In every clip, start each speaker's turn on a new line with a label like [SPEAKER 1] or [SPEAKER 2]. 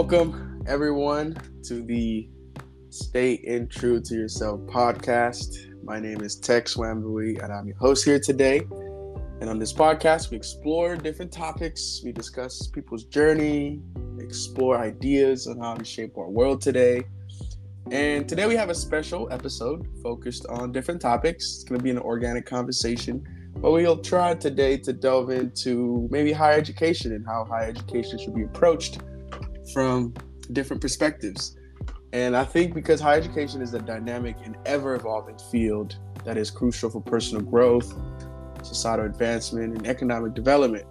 [SPEAKER 1] Welcome, everyone, to the Stay in True to Yourself podcast. My name is Tex Wambui, and I'm your host here today. And on this podcast, we explore different topics. We discuss people's journey, explore ideas on how to shape our world today. And today we have a special episode focused on different topics. It's going to be an organic conversation, but we'll try today to delve into maybe higher education and how higher education should be approached from different perspectives. And I think because higher education is a dynamic and ever-evolving field that is crucial for personal growth, societal advancement, and economic development.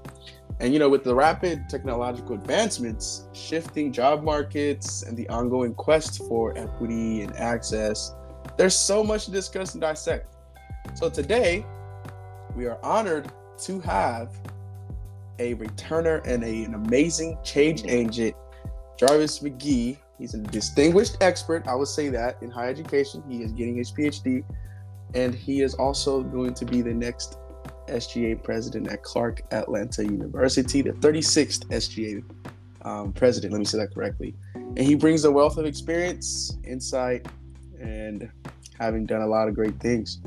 [SPEAKER 1] And, with the rapid technological advancements, shifting job markets, and the ongoing quest for equity and access, there's so much to discuss and dissect. So today, we are honored to have a returner and an amazing change agent, Jarvis McGee. He's a distinguished expert, I would say that, in higher education. He is getting his PhD, and he is also going to be the next SGA president at Clark Atlanta University, the 36th SGA president, let me say that correctly. And he brings a wealth of experience, insight, and having done a lot of great things.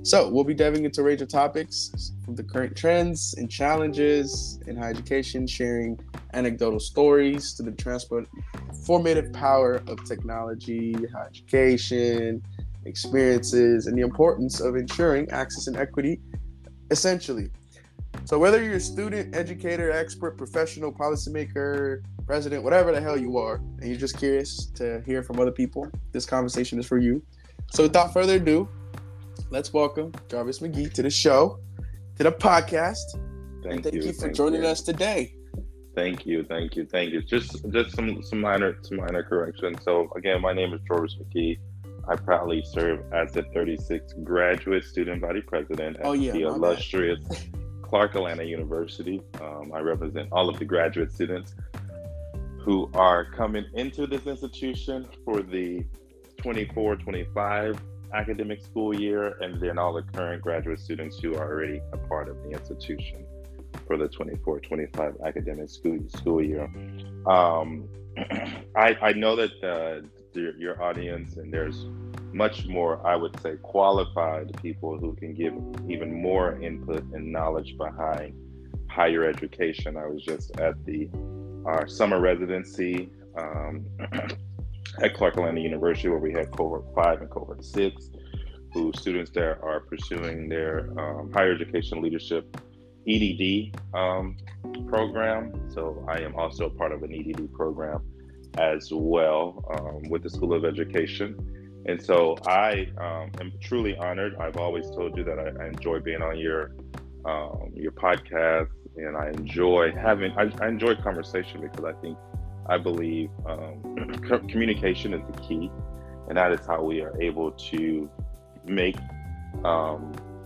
[SPEAKER 1] So we'll be diving into a range of topics from the current trends and challenges in higher education, sharing anecdotal stories to the transformative power of technology, higher education, experiences, and the importance of ensuring access and equity, essentially. So whether you're a student, educator, expert, professional, policymaker, president, whatever the hell you are, and you're just curious to hear from other people, this conversation is for you. So without further ado, let's welcome Jarvis McGee to the show, to the podcast. Thank you for joining us today.
[SPEAKER 2] Thank you. Just some minor corrections. So again, my name is Jarvis McGee. I proudly serve as the 36th graduate student body president at the illustrious Clark Atlanta University. I represent all of the graduate students who are coming into this institution for the 24-25 academic school year, and then all the current graduate students who are already a part of the institution for the 24-25 academic school year. I know that your audience, and there's much more, I would say, qualified people who can give even more input and knowledge behind higher education. I was just at our summer residency at Clark Atlanta University, where we had cohort 5 and cohort 6, who students there are pursuing their higher education leadership EDD program. So I am also a part of an EDD program as well with the School of Education. And so I am truly honored. I've always told you that I enjoy being on your podcast, and I enjoy conversation because I believe communication is the key, and that is how we are able to make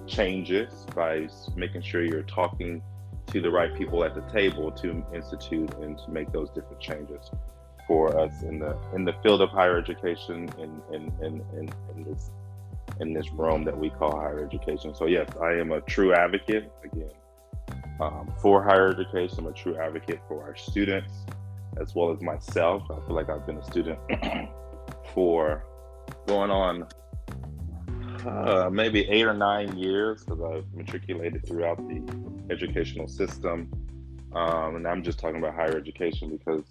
[SPEAKER 2] changes, by making sure you're talking to the right people at the table to institute and to make those different changes for us in the field of higher education in this realm that we call higher education. So yes, I am a true advocate again for higher education. I'm a true advocate for our students as well as myself. I feel like I've been a student for going on maybe 8 or 9 years, because I've matriculated throughout the educational system. And I'm just talking about higher education because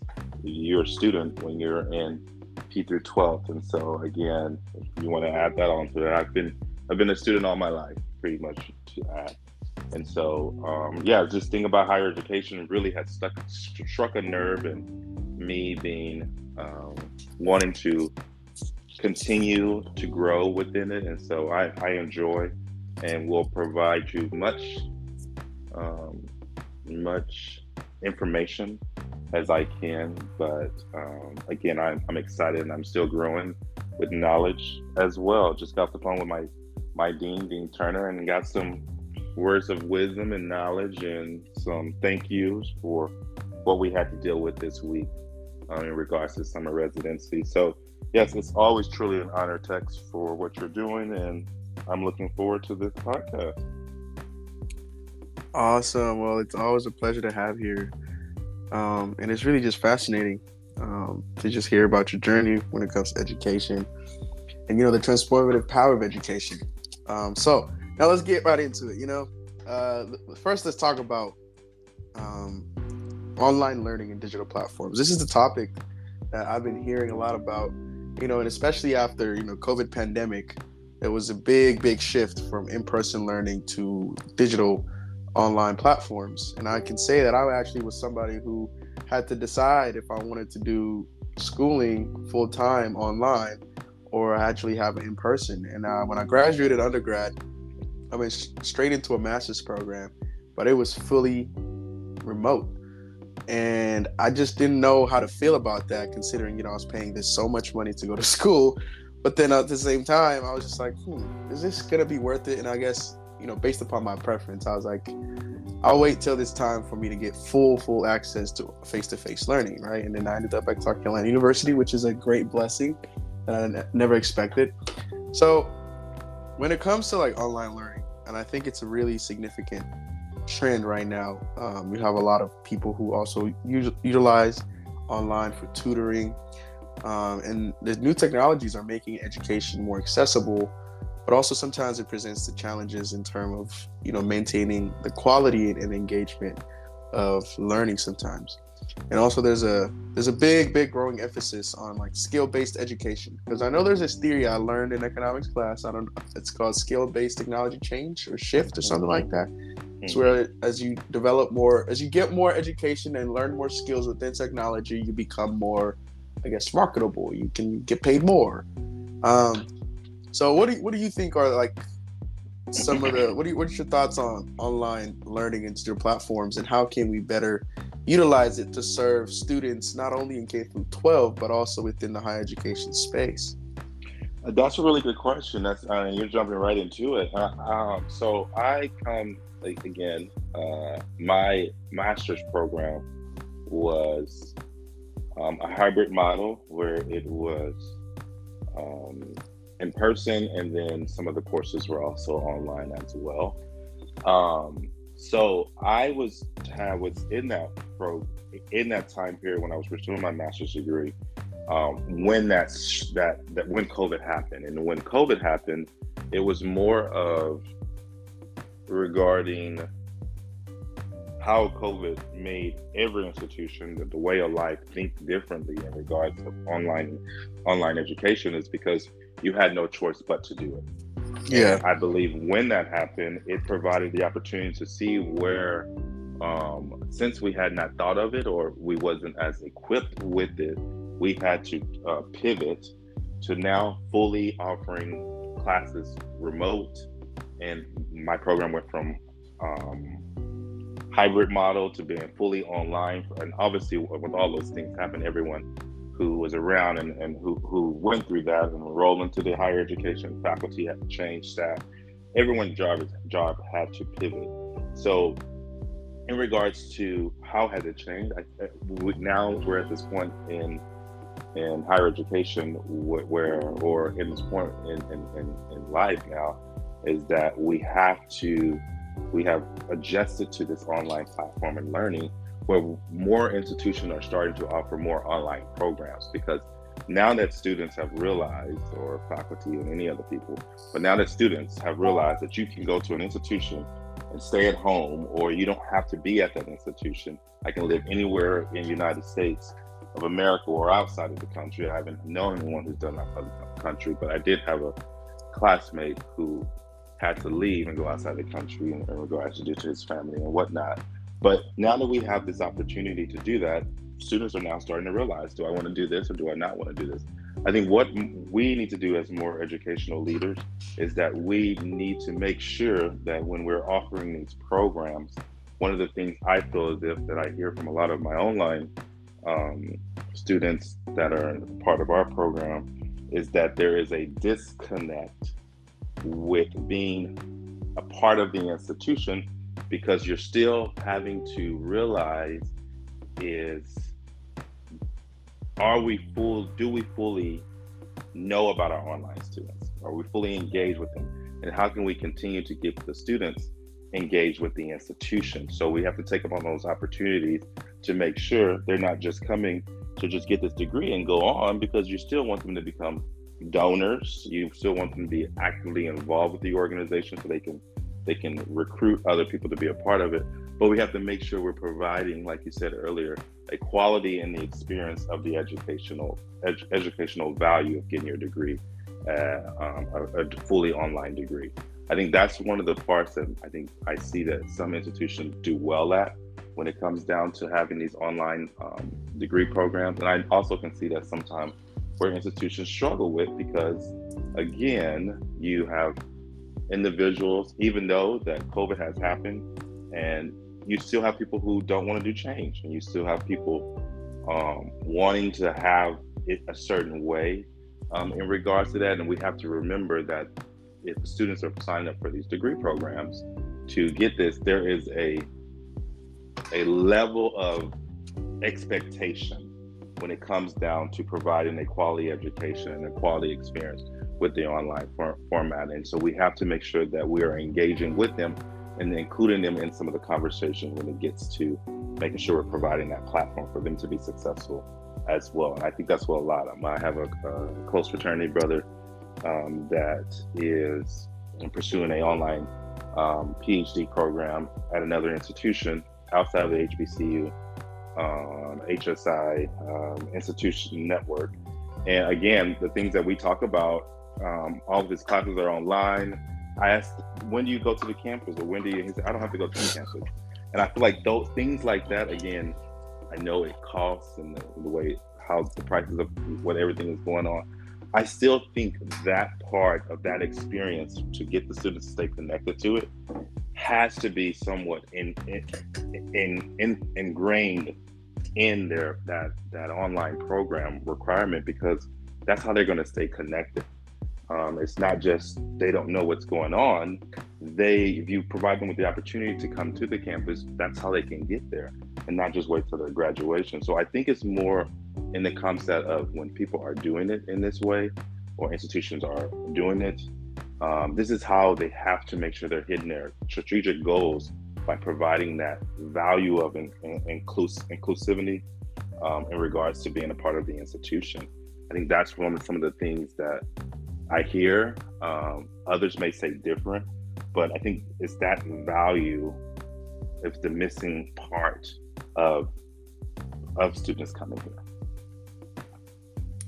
[SPEAKER 2] you're a student when you're in P through 12th. And so again, if you want to add that on to it, I've been a student all my life, pretty much, to add. And so, just thinking about higher education really has struck a nerve in me, being wanting to continue to grow within it. And so I enjoy and will provide you much information as I can. But again, I'm excited, and I'm still growing with knowledge as well. Just got off the phone with my Dean Turner, and got some words of wisdom and knowledge and some thank yous for what we had to deal with this week in regards to summer residency. So yes, it's always truly an honor, Tex, for what you're doing, and I'm looking forward to this podcast.
[SPEAKER 1] Awesome. Well, it's always a pleasure to have here. And it's really just fascinating to just hear about your journey when it comes to education and, the transformative power of education. So now let's get right into it. First let's talk about um, online learning and digital platforms. This is the topic that I've been hearing a lot about, and especially after, COVID pandemic, there was a big shift from in-person learning to digital online platforms. And I can say that I actually was somebody who had to decide if I wanted to do schooling full-time online or actually have it in person. And when I graduated undergrad, I went straight into a master's program, but it was fully remote. And I just didn't know how to feel about that, considering, I was paying this so much money to go to school. But then at the same time, I was just like, is this going to be worth it? And I guess, based upon my preference, I was like, I'll wait till it's time for me to get full access to face-to-face learning, right? And then I ended up at Clark Carolina University, which is a great blessing that I never expected. So when it comes to like online learning, and I think it's a really significant trend right now, we have a lot of people who also utilize online for tutoring, and the new technologies are making education more accessible, but also sometimes it presents the challenges in terms of maintaining the quality and engagement of learning sometimes. And also there's a big growing emphasis on like skill-based education, because I know there's this theory I learned in economics class. I don't know, it's called skill-based technology change or shift or something like that. It's where as you get more education and learn more skills within technology, you become more, I guess, marketable. You can get paid more. So what do you think are like some of the what's your thoughts on online learning and digital platforms, and how can we better utilize it to serve students not only in K through 12 but also within the higher education space?
[SPEAKER 2] That's a really good question. That's you're jumping right into it. So I come again. My master's program was a hybrid model where it was in person, and then some of the courses were also online as well. So I was in that time period when I was pursuing my master's degree, when when COVID happened. And when COVID happened, it was more of regarding how COVID made every institution, the way of life, think differently in regards to online education, is because you had no choice but to do it.
[SPEAKER 1] Yeah.
[SPEAKER 2] And I believe when that happened, it provided the opportunity to see where, since we had not thought of it or we wasn't as equipped with it, we had to pivot to now fully offering classes remote. And my program went from hybrid model to being fully online. And obviously, with all those things happen, everyone who was around and who went through that and enrolled into the higher education faculty had to change staff. Everyone's job had to pivot. So in regards to how has it changed, now we're at this point in higher education or in this point in life now, is that we have adjusted to this online platform and learning, where more institutions are starting to offer more online programs, because now that students have realized, or faculty and any other people, but now that students have realized that you can go to an institution and stay at home, or you don't have to be at that institution. I can live anywhere in the United States of America or outside of the country. I haven't known anyone who's done that outside the country, but I did have a classmate who had to leave and go outside the country in regards to due to his family and whatnot. But now that we have this opportunity to do that, students are now starting to realize, do I want to do this or do I not want to do this? I think what we need to do as more educational leaders is that we need to make sure that when we're offering these programs, one of the things I feel as if that I hear from a lot of my online students that are part of our program is that there is a disconnect with being a part of the institution, because you're still having to realize is, do we fully know about our online students? Are we fully engaged with them? And how can we continue to get the students engaged with the institution? So we have to take up on those opportunities to make sure they're not just coming to just get this degree and go on, because you still want them to become donors. You still want them to be actively involved with the organization so they can recruit other people to be a part of it. But we have to make sure we're providing, like you said earlier, a quality in the experience of the educational value of getting your degree, a fully online degree. I think that's one of the parts that I think I see that some institutions do well at when it comes down to having these online degree programs. And I also can see that sometimes where institutions struggle with, because again, you have individuals, even though that COVID has happened, and you still have people who don't want to do change, and you still have people wanting to have it a certain way in regards to that. And we have to remember that if students are signing up for these degree programs to get this, there is a level of expectation when it comes down to providing a quality education and a quality experience with the online format. And so we have to make sure that we are engaging with them and including them in some of the conversation when it gets to making sure we're providing that platform for them to be successful as well. And I think that's what a lot of I have a close fraternity brother that is pursuing an online PhD program at another institution outside of the HBCU, HSI institution network. And again, the things that we talk about, all of his classes are online. I asked, when do you go to the campus, or when do you? He said, I don't have to go to the campus. And I feel like those things like that, again, I know it costs and the way how the prices of what everything is going on. I still think that part of that experience to get the students to stay connected to it has to be somewhat ingrained in their that online program requirement, because that's how they're going to stay connected. It's not just they don't know what's going on. If you provide them with the opportunity to come to the campus, that's how they can get there, and not just wait till their graduation. So I think it's more in the concept of when people are doing it in this way, or institutions are doing it, this is how they have to make sure they're hitting their strategic goals, by providing that value of inclusivity in regards to being a part of the institution. I think that's some of the things that I hear. Others may say different, but I think it's that value is the missing part of students coming here.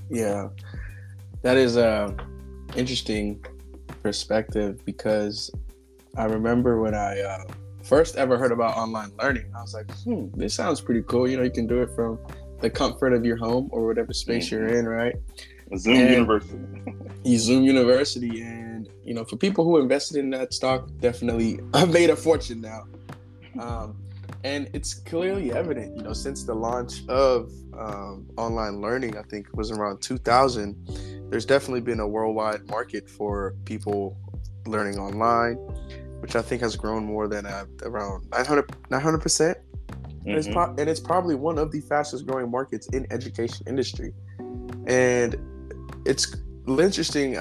[SPEAKER 1] Yeah, that is a interesting perspective, because I remember when I first ever heard about online learning, I was like, this sounds pretty cool. You can do it from the comfort of your home or whatever space you're in, right?
[SPEAKER 2] Zoom University.
[SPEAKER 1] Zoom University. And, for people who invested in that stock, definitely made a fortune now. And it's clearly evident, since the launch of online learning, I think it was around 2000, there's definitely been a worldwide market for people learning online, which I think has grown more than around 900%. And it's probably one of the fastest growing markets in education industry. And it's interesting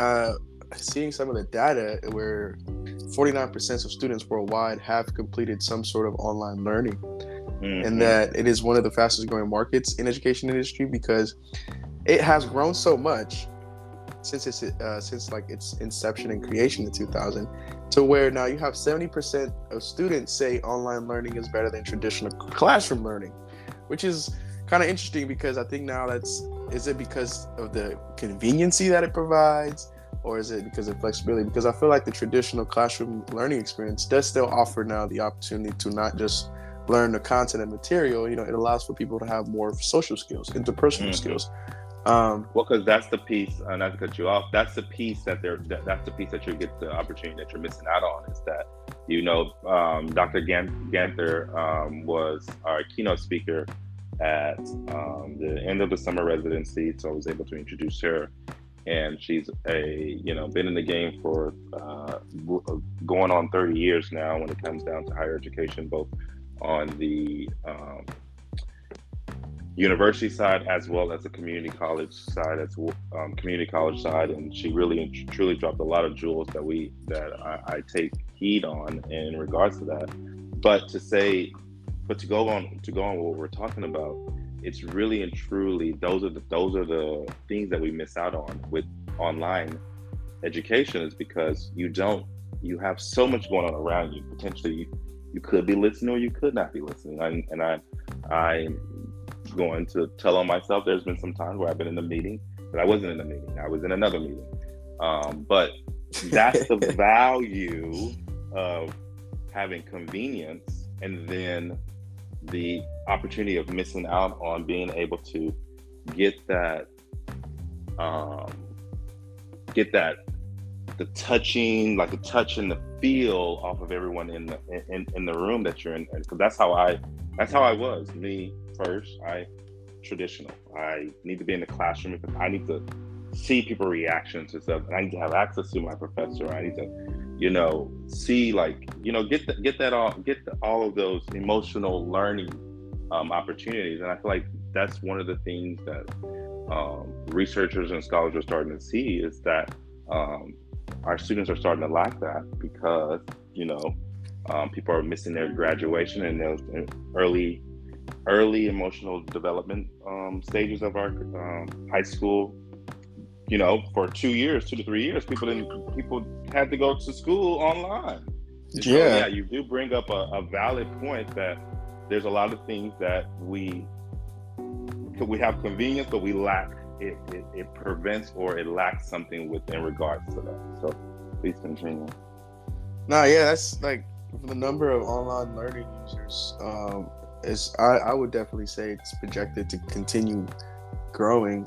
[SPEAKER 1] seeing some of the data where 49% of students worldwide have completed some sort of online learning, and that it is one of the fastest growing markets in education industry, because it has grown so much since its inception and creation in 2000, to where now you have 70% of students say online learning is better than traditional classroom learning, which is kind of interesting, because I think now is it because of the conveniency that it provides, or is it because of flexibility? Because I feel like the traditional classroom learning experience does still offer now the opportunity to not just learn the content and material. It allows for people to have more social skills, interpersonal skills.
[SPEAKER 2] Well, because that's the piece, not to cut you off, that's the piece that that's the piece that you get the opportunity that you're missing out on, is that, Dr. Ganther was our keynote speaker at the end of the summer residency, so I was able to introduce her. And she's been in the game for going on 30 years now when it comes down to higher education, both on the university side as well as the community college side, and she really and truly dropped a lot of jewels that I take heed on in regards to that. But to go on what we're talking about, it's really and truly those are the things that we miss out on with online education, is because you have so much going on around you. Potentially you could be listening or you could not be listening. I'm going to tell on myself. There's been some times where I've been in a meeting, but I wasn't in a meeting. I was in another meeting. But that's the value of having convenience, and then the opportunity of missing out on being able to get that the touching, like the touch and the feel off of everyone in the room that you're in. Because that's how I was. Me first, traditional. I need to be in the classroom because I need to see people reaction to stuff, and I need to have access to my professor. I need to, see, like, get all of those emotional learning opportunities. And I feel like that's one of the things that researchers and scholars are starting to see, is that our students are starting to lack that, because people are missing their graduation and those early emotional development stages of our high school. For 2 to 3 years, people had to go to school online. And so, yeah, you do bring up a valid point that there's a lot of things that we have convenience, but we lack. It prevents, or it lacks something in regards to that. So please continue.
[SPEAKER 1] No, yeah, that's like the number of online learning users. I would definitely say it's projected to continue growing.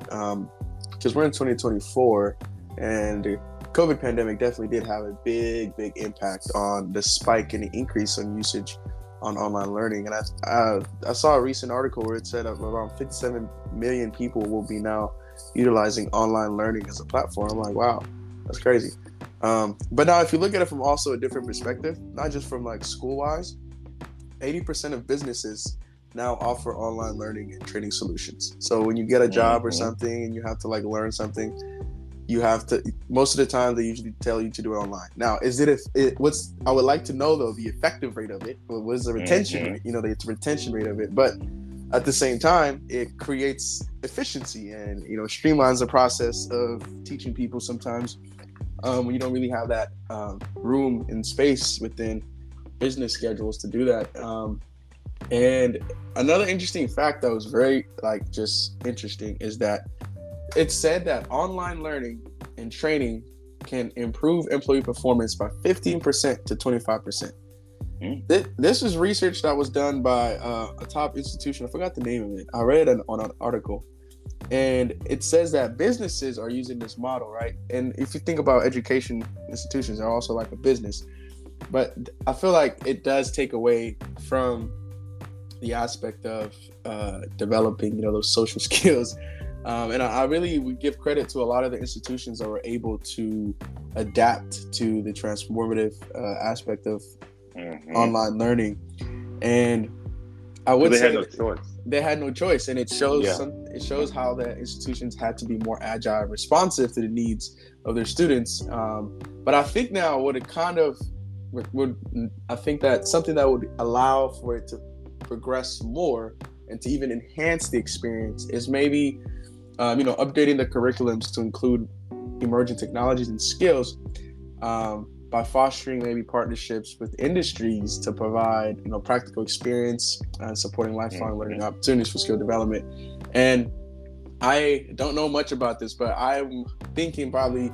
[SPEAKER 1] Because we're in 2024, and the COVID pandemic definitely did have a big impact on the spike and the increase in usage on online learning. And I saw a recent article where it said around 57 million people will be now utilizing online learning as a platform. I'm like, wow, that's crazy. But now if you look at it from also a different perspective, not just from like school-wise, 80% of businesses now offer online learning and training solutions. So when you get a job or something and you have to like learn something, you have to, most of the time they usually tell you to do it online. Now, I would like to know though, the effective rate of it. What is the retention rate? The retention rate of it. But at the same time, it creates efficiency and, streamlines the process of teaching people sometimes when you don't really have that room and space within business schedules to do that. And another interesting fact that was very just interesting is that it said that online learning and training can improve employee performance by 15% to 25%. This is research that was done by a top institution. I forgot the name of it. I read it on an article, and it says that businesses are using this model, right? And if you think about education institutions, they're also like a business. But I feel like it does take away from the aspect of developing, those social skills. And I really would give credit to a lot of the institutions that were able to adapt to the transformative aspect of online learning. And I would say they had no choice, and it shows how the institutions had to be more agile and responsive to the needs of their students. But I think now what it kind of I think that something that would allow for it to progress more and to even enhance the experience is maybe updating the curriculums to include emerging technologies and skills, by fostering maybe partnerships with industries to provide practical experience and supporting lifelong learning opportunities for skill development. And I don't know much about this, but I'm thinking probably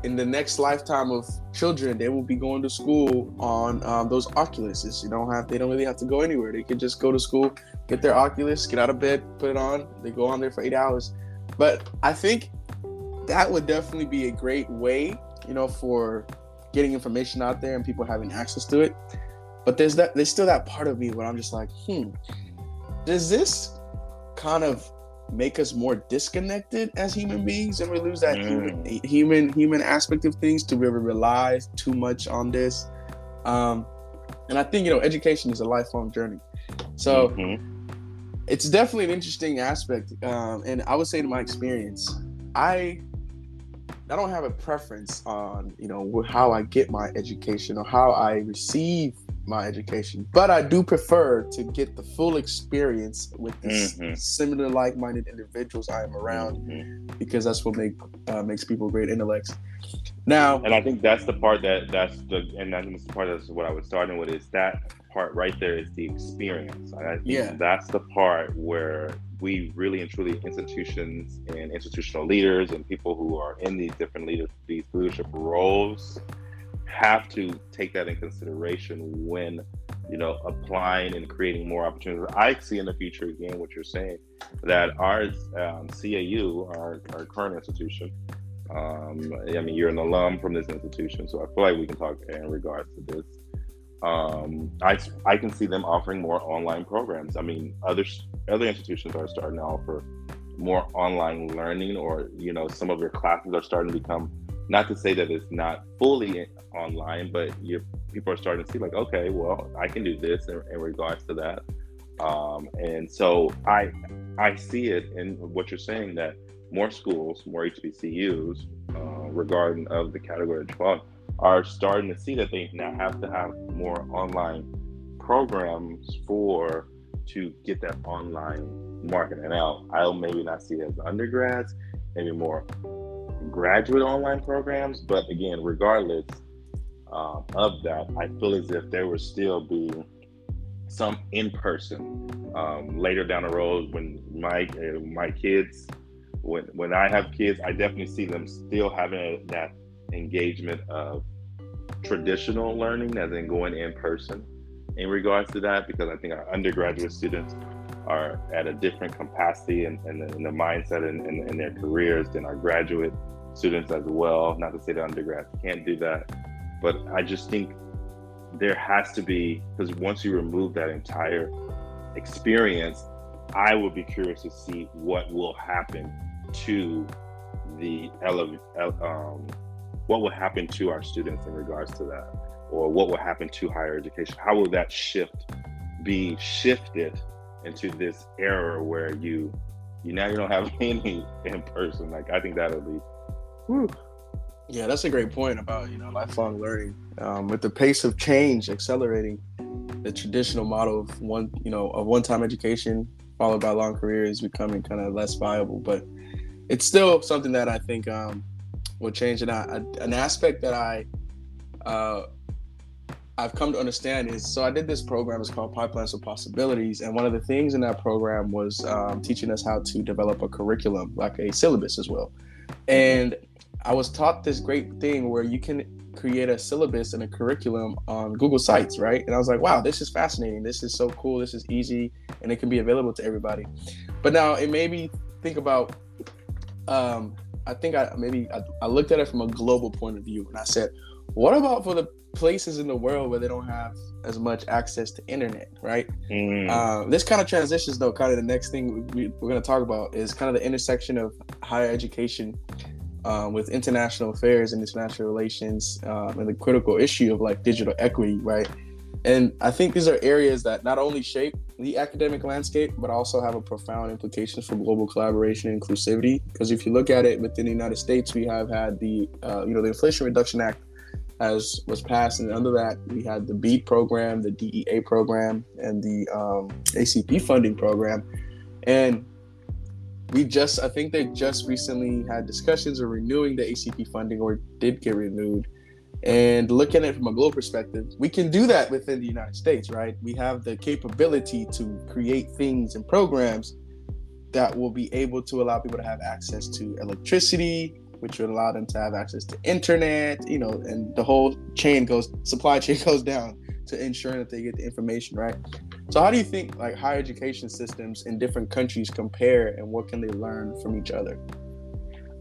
[SPEAKER 1] in the next lifetime of children, they will be going to school on those Oculuses. They don't really have to go anywhere. They could just go to school, get their Oculus, get out of bed, put it on. They go on there for 8 hours. But I think that would definitely be a great way, for getting information out there and people having access to it. But there's still that part of me where I'm just like, does this kind of make us more disconnected as human beings, and we lose that human aspect of things to really rely too much on this? And I think education is a lifelong journey, so it's definitely an interesting aspect. And I would say, to my experience, I don't have a preference on how I get my education or how I receive my education, but I do prefer to get the full experience with the similar like-minded individuals I am around, because that's what makes people great intellects. Now,
[SPEAKER 2] and I think that's the part that's the part that's what I was starting with, is that part right there is the experience. And I
[SPEAKER 1] yeah,
[SPEAKER 2] think that's the part where we really and truly, institutions and institutional leaders and people who are in these different these leadership roles, have to take that in consideration when, applying and creating more opportunities. I see in the future, again, what you're saying, that our CAU, our current institution, you're an alum from this institution, so I feel like we can talk in regards to this. I can see them offering more online programs. I mean, other institutions are starting to offer more online learning, or some of your classes are starting to become, not to say that it's not fully online, but people are starting to see like, okay, well, I can do this in regards to that. And so I see it in what you're saying, that more schools, more HBCUs, regarding of the category 12, are starting to see that they now have to have more online programs to get that online market. And now I'll maybe not see it as undergrads, maybe more graduate online programs, but again, regardless of that, I feel as if there will still be some in-person later down the road when my kids, when I have kids, I definitely see them still having that engagement of traditional learning, as in going in person in regards to that, because I think our undergraduate students are at a different capacity and the mindset and their careers than our graduate students as well. Not to say the undergrads can't do that, but I just think there has to be, because once you remove that entire experience, I would be curious to see what will happen to what will happen to our students in regards to that, or what will happen to higher education. How will that be shifted into this era where you don't have any in person? Like, I think that'll be, whew.
[SPEAKER 1] Yeah, that's a great point about lifelong learning. With the pace of change accelerating, the traditional model of one-time education followed by long career is becoming kind of less viable. But it's still something that I think will change. And an aspect that I've come to understand is, so I did this program. It's called Pipelines of Possibilities, and one of the things in that program was teaching us how to develop a curriculum, like a syllabus as well. And I was taught this great thing where you can create a syllabus and a curriculum on Google Sites, right? And I was like, wow, this is fascinating. This is so cool. This is easy, and it can be available to everybody. But now it made me think about, I think I looked at it from a global point of view, and I said, what about for the places in the world where they don't have as much access to internet, right? This kind of transitions, though, kind of the next thing we're going to talk about is kind of the intersection of higher education with international affairs and international relations, and the critical issue of like digital equity, right? And I think these are areas that not only shape the academic landscape, but also have a profound implications for global collaboration and inclusivity. Because if you look at it within the United States, we have had the Inflation Reduction Act was passed, and under that we had the BEAD program, the DEA program, and the ACP funding program. And I think they just recently had discussions of renewing the ACP funding, or did get renewed. And looking at it from a global perspective, we can do that within the United States, right? We have the capability to create things and programs that will be able to allow people to have access to electricity, which would allow them to have access to internet, and the whole supply chain goes down to ensure that they get the information, right? So how do you think like higher education systems in different countries compare, and what can they learn from each other?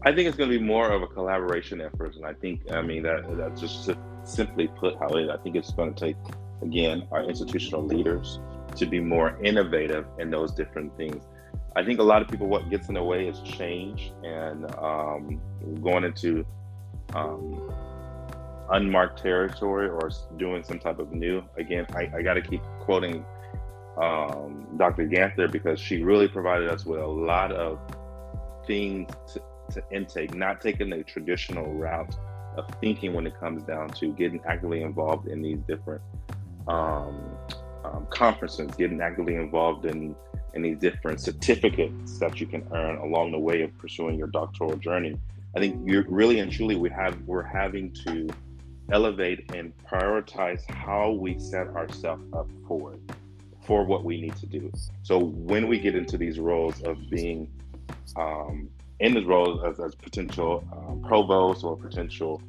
[SPEAKER 2] I think it's going to be more of a collaboration effort, and I think, that's just simply put how it is. I think it's going to take, again, our institutional leaders to be more innovative in those different things. I think a lot of people, what gets in the way is change and going into unmarked territory or doing some type of new. Again, I got to keep quoting Dr. Ganther, because she really provided us with a lot of things to intake, not taking the traditional route of thinking when it comes down to getting actively involved in these different um, conferences, getting actively involved in these different certificates that you can earn along the way of pursuing your doctoral journey. I think you're really and truly we're having to elevate and prioritize how we set ourselves up for what we need to do. So when we get into these roles of being in this role as potential provost or potential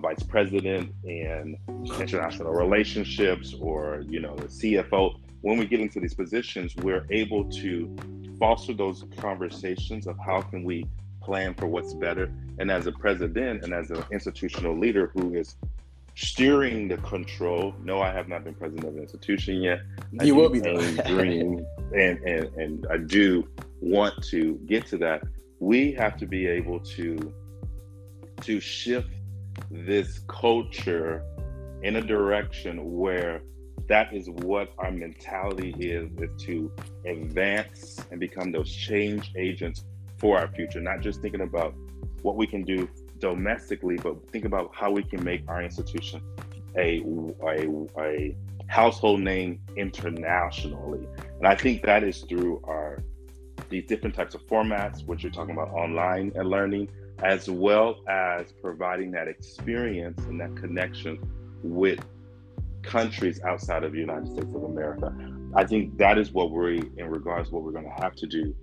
[SPEAKER 2] vice president in international relationships, or the CFO, when we get into these positions, we're able to foster those conversations of how can we plan for what's better. And as a president and as an institutional leader who is steering the control, no, I have not been president of an institution yet.
[SPEAKER 1] You will be though.
[SPEAKER 2] Dream, and I do want to get to that. We have to be able to shift this culture in a direction where that is what our mentality is to advance and become those change agents for our future, not just thinking about what we can do domestically, but think about how we can make our institution a household name internationally. And I think that is through these different types of formats, which you're talking about, online and learning, as well as providing that experience and that connection with countries outside of the United States of America. I think that is what we're going to have to do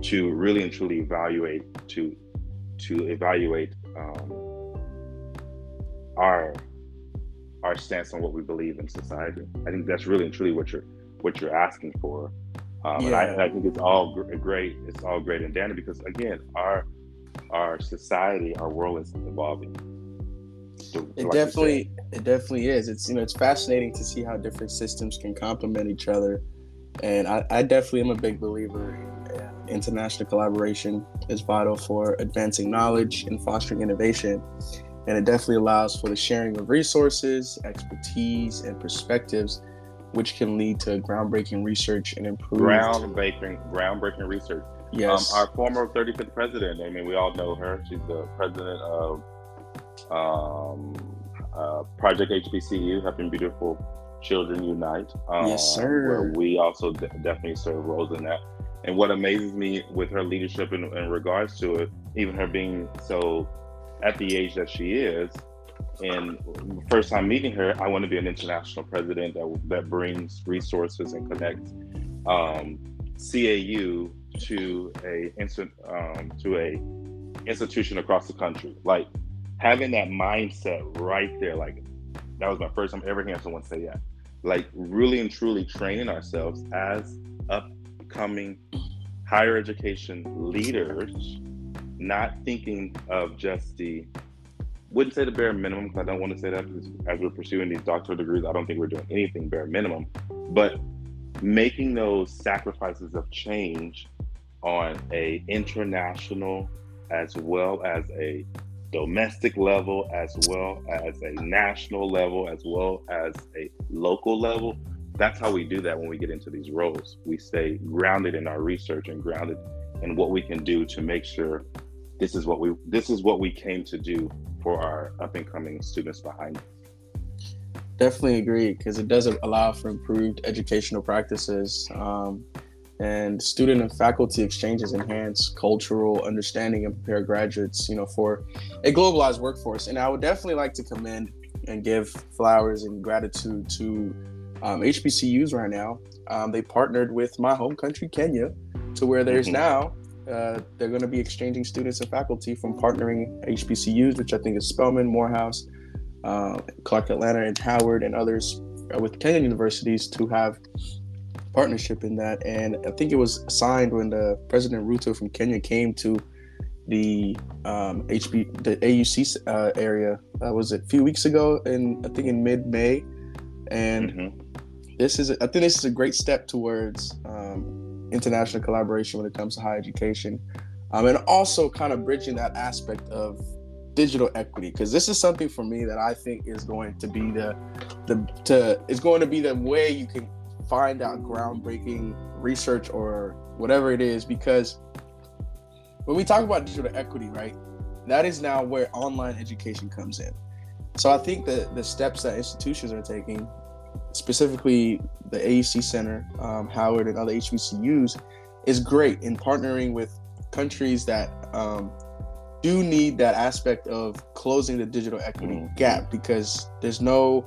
[SPEAKER 2] to really and truly evaluate our stance on what we believe in society. I think that's really and truly what you're asking for. And I think it's all great. It's all great and dandy because, again, our society, our world is evolving.
[SPEAKER 1] It definitely is. It's fascinating to see how different systems can complement each other. And I definitely am a big believer in international collaboration is vital for advancing knowledge and fostering innovation. And it definitely allows for the sharing of resources, expertise, and perspectives, which can lead to groundbreaking research and improved
[SPEAKER 2] groundbreaking research.
[SPEAKER 1] Yes.
[SPEAKER 2] Our former 35th president, I mean, we all know her. She's the president of Project HBCU, Helping Beautiful Children Unite.
[SPEAKER 1] Yes, sir.
[SPEAKER 2] Where we also definitely serve roles in that. And what amazes me with her leadership in regards to it, even her being so at the age that she is, and first time meeting her, I want to be an international president that brings resources and connects CAU to a institution across the country. Like having that mindset right there, like that was my first time ever hearing someone say that. Like really and truly training ourselves as upcoming higher education leaders, not thinking of just wouldn't say the bare minimum, because I don't want to say that, because as we're pursuing these doctoral degrees, I don't think we're doing anything bare minimum, but making those sacrifices of change on a international as well as a domestic level, as well as a national level, as well as a local level. That's how we do that when we get into these roles. We stay grounded in our research and grounded in what we can do to make sure this is what we came to do for our up and coming students behind us.
[SPEAKER 1] Definitely agree, because it does allow for improved educational practices, and student and faculty exchanges enhance cultural understanding and prepare graduates, for a globalized workforce. And I would definitely like to commend and give flowers and gratitude to HBCUs right now. They partnered with my home country, Kenya, to where there's now they're going to be exchanging students and faculty from partnering HBCUs, which I think is Spelman, Morehouse, Clark Atlanta, and Howard, and others with Kenyan universities to have partnership in that. And I think it was signed when the President Ruto from Kenya came to the AUC area. Was it a few weeks ago? I think in mid-May. And I think this is a great step towards international collaboration when it comes to higher education, and also kind of bridging that aspect of digital equity, because this is something for me that I think is going to be the way you can find out groundbreaking research or whatever it is. Because when we talk about digital equity, right, that is now where online education comes in. So I think that the steps that institutions are taking specifically the AUC Center, Howard, and other HBCUs, is great in partnering with countries that do need that aspect of closing the digital equity gap, because there's no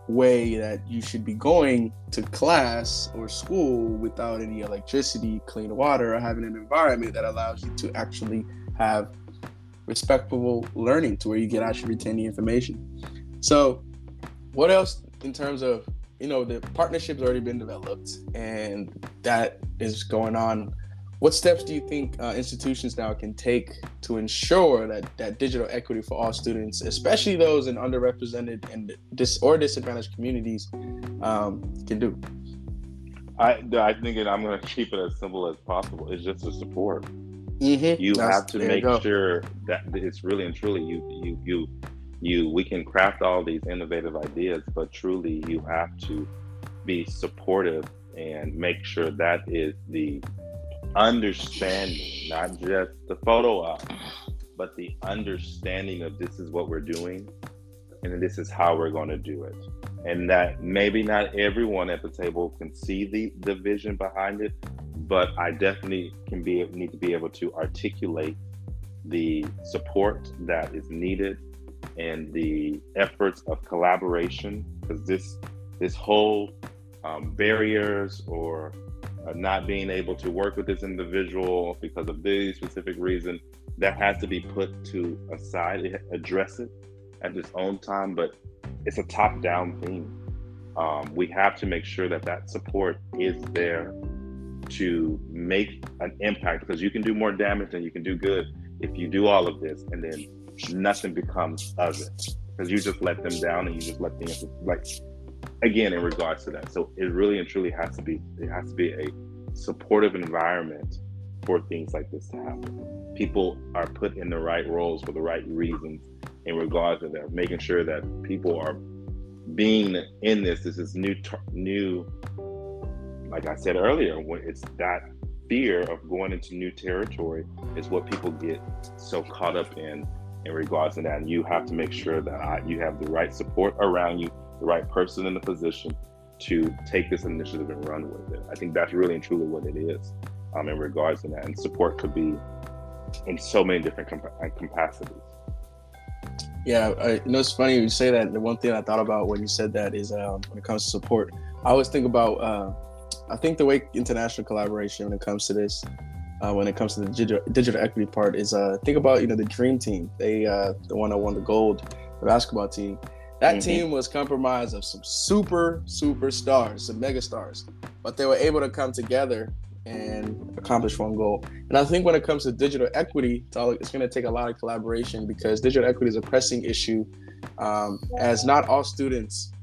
[SPEAKER 1] way that you should be going to class or school without any electricity, clean water, or having an environment that allows you to actually have respectable learning to where you can actually retain the information. So what else in terms of, the partnership's already been developed and that is going on. What steps do you think institutions now can take to ensure that digital equity for all students, especially those in underrepresented and disadvantaged communities, can do?
[SPEAKER 2] I think, and I'm going to keep it as simple as possible, it's just the support. You have to make sure that it's really and truly we can craft all these innovative ideas, but truly you have to be supportive and make sure that is the understanding, not just the photo op, but the understanding of this is what we're doing and this is how we're going to do it. And that maybe not everyone at the table can see the vision behind it, but I definitely need to be able to articulate the support that is needed and the efforts of collaboration, because this whole barriers or not being able to work with this individual because of this specific reason, that has to be put to aside, address it at its own time, but it's a top-down thing. We have to make sure that support is there to make an impact, because you can do more damage than you can do good if you do all of this and then nothing becomes of it, because you just let them down and you just let them, again, in regards to that. So it really and truly has to be a supportive environment for things like this to happen. People are put in the right roles for the right reasons in regards to that, making sure that people are being in this is new, like I said earlier, when it's that fear of going into new territory is what people get so caught up in regards to that. And you have to make sure that you have the right support around you, the right person in the position to take this initiative and run with it. I think that's really and truly what it is in regards to that. And support could be in so many different capacities.
[SPEAKER 1] Yeah, it's funny you say that. The one thing I thought about when you said that is when it comes to support, I always think about, I think the way international collaboration when it comes to this, when it comes to the digital equity part is think about, the Dream Team. They, the one that won the gold, the basketball team. That team was comprised of some superstars, some megastars, but they were able to come together and accomplish one goal. And I think when it comes to digital equity, it's going to take a lot of collaboration, because digital equity is a pressing issue, as not all students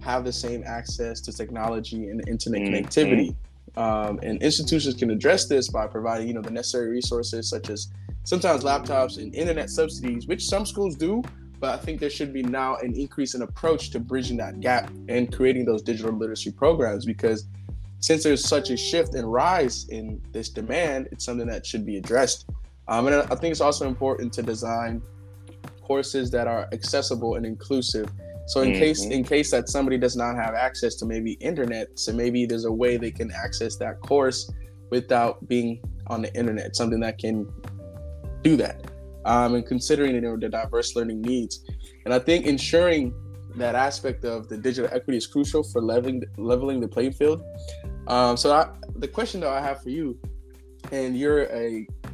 [SPEAKER 1] have the same access to technology and internet connectivity. And institutions can address this by providing, the necessary resources, such as sometimes laptops and internet subsidies, which some schools do. But I think there should be now an increase in approach to bridging that gap and creating those digital literacy programs, because since there's such a shift and rise in this demand, it's something that should be addressed. And I think it's also important to design courses that are accessible and inclusive. So in case that somebody does not have access to maybe internet, so maybe there's a way they can access that course without being on the internet, something that can do that. And considering the diverse learning needs. And I think ensuring that aspect of the digital equity is crucial for leveling the playing field. The question that I have for you, and you're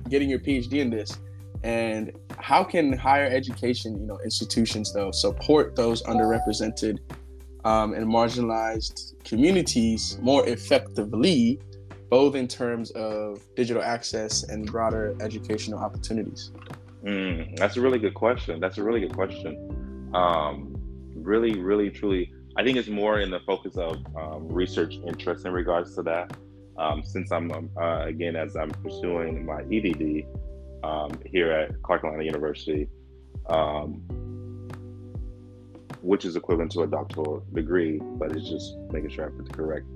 [SPEAKER 1] getting your PhD in this, and how can higher education, institutions though support those underrepresented and marginalized communities more effectively, both in terms of digital access and broader educational opportunities?
[SPEAKER 2] That's a really good question. Really, really, truly, I think it's more in the focus of research interest in regards to that. Since I'm, again, as I'm pursuing my EDD here at Clark Atlanta University, which is equivalent to a doctoral degree, but it's just making sure I put the correct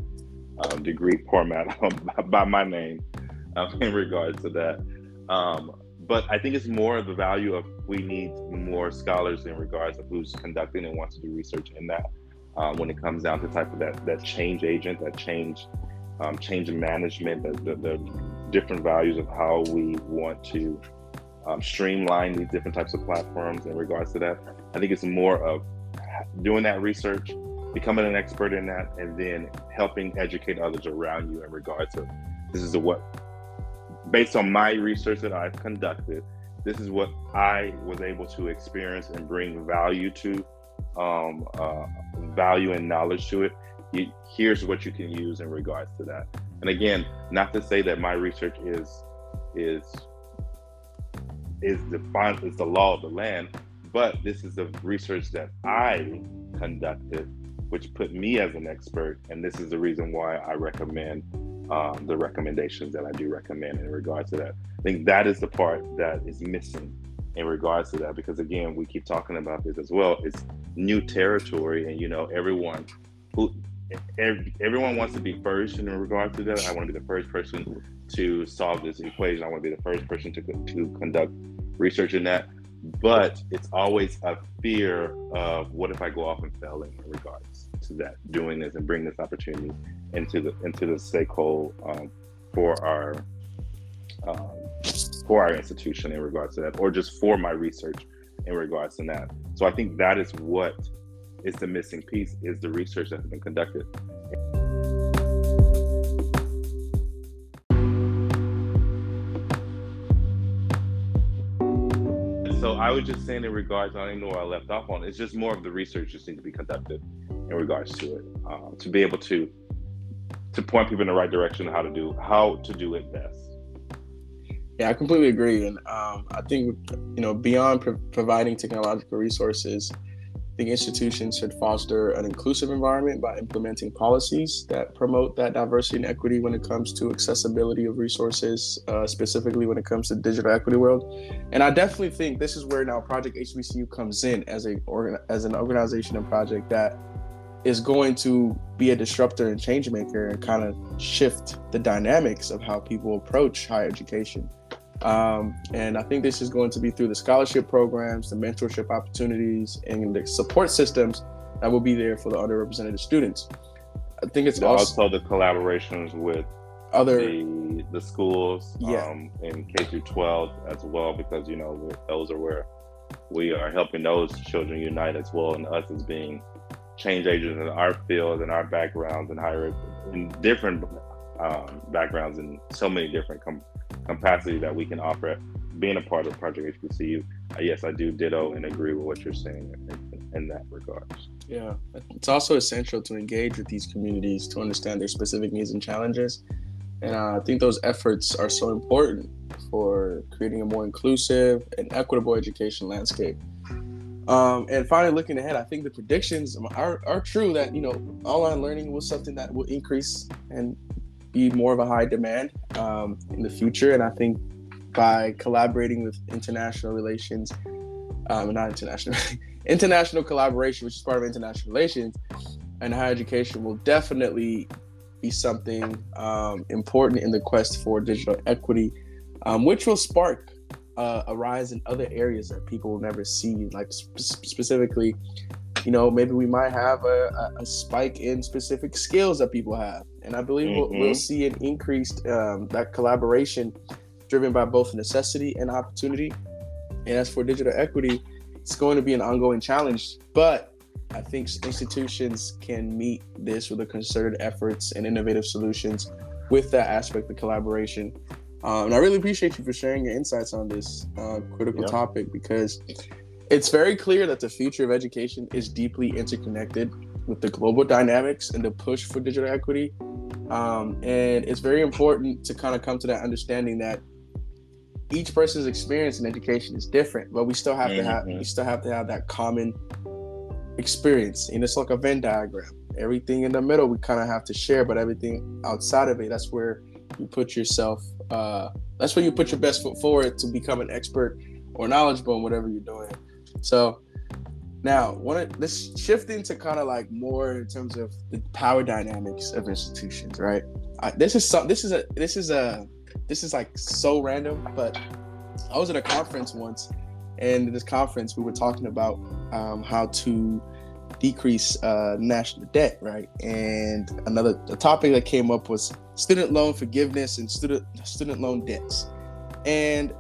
[SPEAKER 2] degree format by my name in regards to that. But I think it's more of the value of we need more scholars in regards of who's conducting and wants to do research in that. when it comes down to type of that change agent, that change management, the different values of how we want to streamline these different types of platforms in regards to that. I think it's more of doing that research, becoming an expert in that, and then helping educate others around you in regards to this is what, based on my research that I've conducted, this is what I was able to experience and bring value to, value and knowledge to it. Here's what you can use in regards to that. And again, not to say that my research is defined as the law of the land, but this is the research that I conducted, which put me as an expert, and this is the reason why I recommend the recommendations that I do recommend in regards to that. I think that is the part that is missing in regards to that, because again, we keep talking about this as well. It's new territory, and everyone wants to be first in regards to that. I want to be the first person to solve this equation. I want to be the first person to conduct research in that. But it's always a fear of what if I go off and fail in regards to that, doing this and bring this opportunity into the stakeholder for our institution in regards to that, or just for my research in regards to that. So I think that is what is the missing piece, is the research that has been conducted. So I was just saying in regards, I don't even know where I left off on, it's just more of the research just needs to be conducted in regards to it, to be able to point people in the right direction, how to do it best.
[SPEAKER 1] Yeah, I completely agree. And I think, beyond providing technological resources, I think institutions should foster an inclusive environment by implementing policies that promote that diversity and equity when it comes to accessibility of resources, specifically when it comes to the digital equity world. And I definitely think this is where now Project HBCU comes in as an organization and project that is going to be a disruptor and change maker and kind of shift the dynamics of how people approach higher education. And I think this is going to be through the scholarship programs, the mentorship opportunities, and the support systems that will be there for the underrepresented students. I think it's
[SPEAKER 2] also the collaborations with
[SPEAKER 1] other
[SPEAKER 2] the schools, in K through 12 as well, because those are where we are helping those children unite as well, and us as being change agents in our field and our backgrounds and in different backgrounds and so many different capacity that we can offer being a part of Project HBCU. Yes, I do ditto and agree with what you're saying in that regards.
[SPEAKER 1] Yeah, it's also essential to engage with these communities to understand their specific needs and challenges. And I think those efforts are so important for creating a more inclusive and equitable education landscape. And finally, looking ahead, I think the predictions are true that, online learning was something that will increase and be more of a high demand in the future. And I think by collaborating with international relations, international collaboration, which is part of international relations, and higher education will definitely be something important in the quest for digital equity, which will spark a rise in other areas that people will never see, like specifically, maybe we might have a spike in specific skills that people have. And I believe we'll see an increased that collaboration driven by both necessity and opportunity. And as for digital equity, it's going to be an ongoing challenge, but I think institutions can meet this with a concerted efforts and innovative solutions with that aspect of collaboration. And I really appreciate you for sharing your insights on this critical topic, because it's very clear that the future of education is deeply interconnected with the global dynamics and the push for digital equity. And it's very important to kind of come to that understanding that each person's experience in education is different, but we still have to have that common experience. And it's like a Venn diagram. Everything in the middle we kind of have to share, but everything outside of it, that's where you put yourself. That's where you put your best foot forward to become an expert or knowledgeable in whatever you're doing. So now, let's shift into kind of like more in terms of the power dynamics of institutions, right? This is like so random, but I was at a conference once, and in this conference we were talking about how to decrease national debt, right? And the topic that came up was student loan forgiveness and student loan debts. And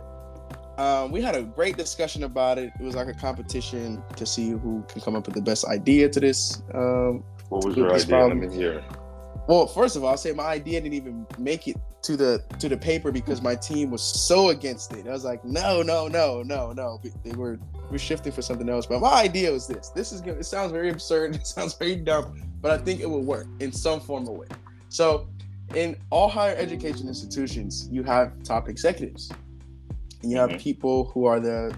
[SPEAKER 1] we had a great discussion about it. It was like a competition to see who can come up with the best idea to this.
[SPEAKER 2] What was your idea? Let me hear.
[SPEAKER 1] Well, first of all, I'll say my idea didn't even make it to the paper because my team was so against it. I was like, no. We're shifting for something else. But my idea was this. It sounds very absurd. It sounds very dumb, but I think it will work in some form or way. So in all higher education institutions, you have top executives. And you have people who are the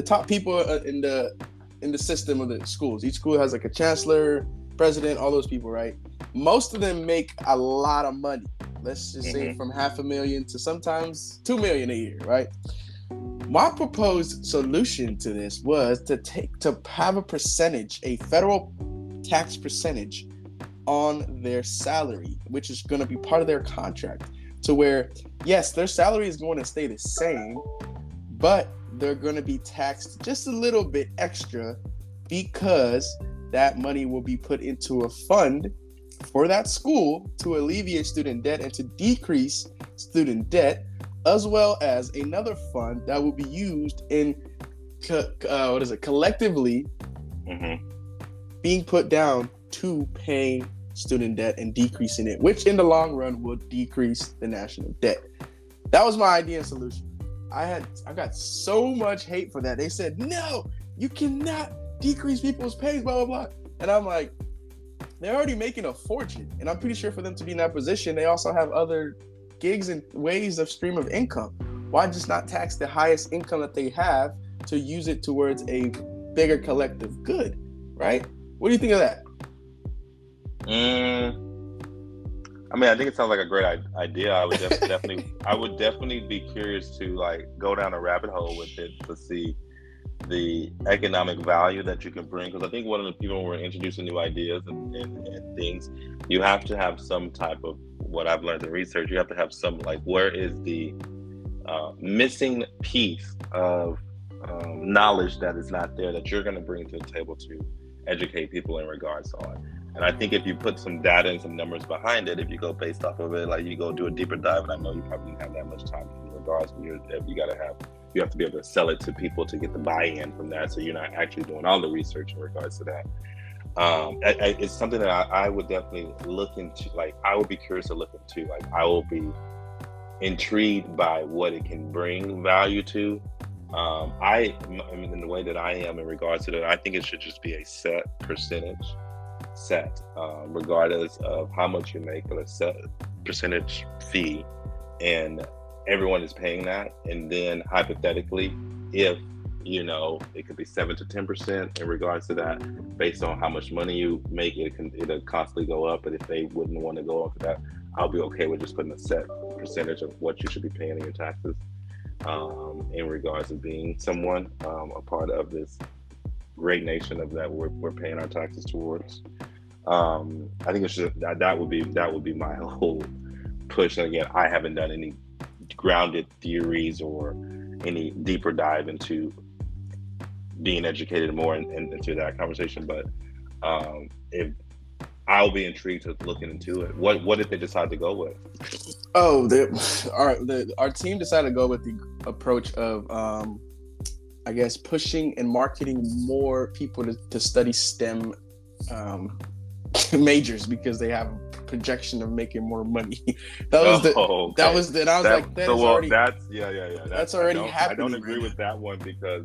[SPEAKER 1] top people in the system of the schools. Each school has like a chancellor, president, all those people, right? Most of them make a lot of money. Let's just say from $500,000 to sometimes $2 million a year, right? My proposed solution to this was to have a federal tax percentage on their salary, which is going to be part of their contract, to where, yes, their salary is going to stay the same, but they're going to be taxed just a little bit extra because that money will be put into a fund for that school to alleviate student debt and to decrease student debt, as well as another fund that will be used in collectively being put down to pay student debt and decreasing it, which in the long run will decrease the national debt. That was my idea and solution. I got so much hate for that. They said, no, you cannot decrease people's pays, blah, blah, blah. And I'm like, they're already making a fortune. And I'm pretty sure for them to be in that position, they also have other gigs and ways of stream of income. Why just not tax the highest income that they have to use it towards a bigger collective good, right? What do you think of that?
[SPEAKER 2] I mean, I think it sounds like a great idea. I would definitely be curious to like go down a rabbit hole with it to see the economic value that you can bring. Because I think one of the people when we're introducing new ideas and things, you have to have some type of, what I've learned in research, you have to have some, like, where is the missing piece of knowledge that is not there that you're going to bring to the table to educate people in regards on. And I think if you put some data and some numbers behind it, if you go based off of it, like you go do a deeper dive, and I know you probably don't have that much time in regards, but you have to be able to sell it to people to get the buy-in from that. So you're not actually doing all the research in regards to that. It's something that I would definitely look into. Like, I would be curious to look into. Like, I will be intrigued by what it can bring value to. I mean, in the way that I am in regards to that, I think it should just be a set percentage, regardless of how much you make, but a set percentage fee, and everyone is paying that. And then hypothetically, if it could be 7 to 10% in regards to that, based on how much money you make, it'll constantly go up. But if they wouldn't want to go up for that, I'll be okay with just putting a set percentage of what you should be paying in your taxes, in regards to being someone, a part of this great nation of that we're paying our taxes towards. I think that would be my whole push. And again, I haven't done any grounded theories or any deeper dive into being educated more into that conversation, but if I'll be intrigued to looking into it. What did they decide to go with?
[SPEAKER 1] Our team decided to go with the approach of I guess pushing and marketing more people to study STEM majors because they have a projection of making more money. That's already happening.
[SPEAKER 2] I don't agree with that one because,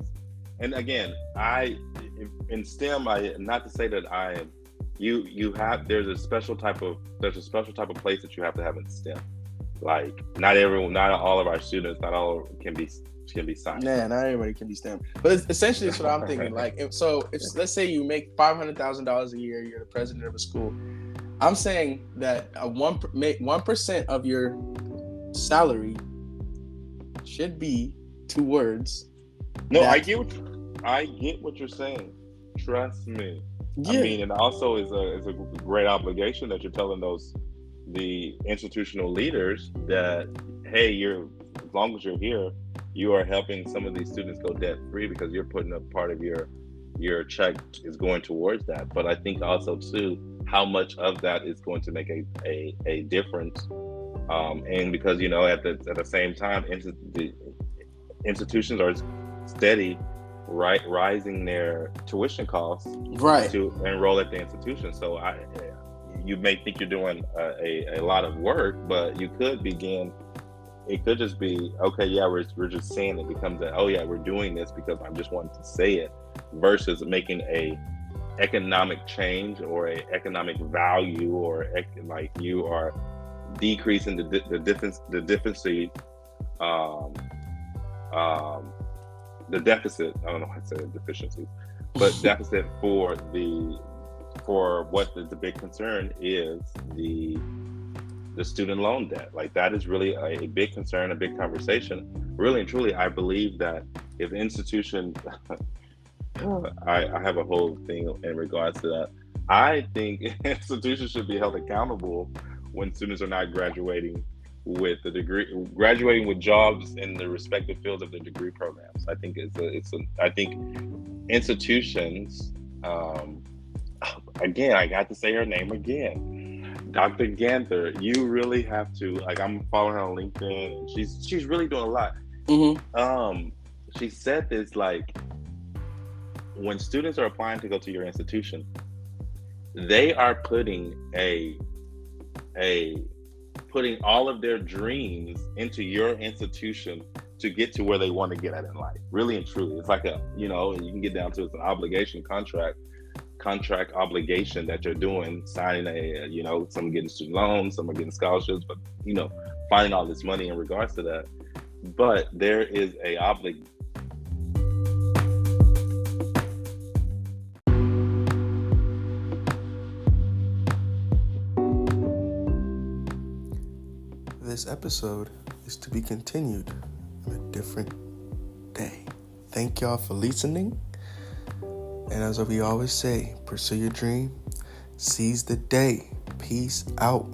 [SPEAKER 2] and again, in STEM, not to say that I am. There's a special type of place that you have to have in STEM. Like, not all of our students, not all can be science.
[SPEAKER 1] Yeah, not everybody can be STEM. But essentially, it's what I'm thinking. Like, if let's say you make $500,000 a year, you're the president of a school. I'm saying that 1% of your salary should be towards.
[SPEAKER 2] No, I get what you're saying. Trust me. Yeah. I mean, and also is a great obligation that you're telling the institutional leaders that, hey, as long as you're here, you are helping some of these students go debt free because you're putting up part of your your check is going towards that. But I think also too, how much of that is going to make a difference. And because at the same time, the institutions are steady rising their tuition costs
[SPEAKER 1] Right.
[SPEAKER 2] to enroll at the institution. So you may think you're doing a lot of work, but you could begin. It could just be, okay, yeah, we're just saying it becomes oh yeah, we're doing this because I'm just wanting to say it, versus making a economic change or a economic value, or like you are decreasing the deficit. The deficit. I don't know how to say deficiency, but deficit for what the big concern is, the student loan debt. Like, that is really a big concern, a big conversation. Really and truly, I believe that if the institution, I have a whole thing in regards to that. I think institutions should be held accountable when students are not graduating with graduating with jobs in the respective fields of their degree programs. I think I think institutions, again, I got to say her name again, Dr. Ganther. You really have to, like, I'm following her on LinkedIn, and she's really doing a lot.
[SPEAKER 1] Mm-hmm.
[SPEAKER 2] She said this, like, when students are applying to go to your institution, they are putting putting all of their dreams into your institution to get to where they want to get at in life. Really and truly, it's like you can get down to, it's an obligation contract obligation that you're doing, signing some getting student loans, some are getting scholarships, but finding all this money in regards to that. But there is a obligation.
[SPEAKER 1] This episode is to be continued on a different day. Thank y'all for listening. And as we always say, pursue your dream, seize the day. Peace out.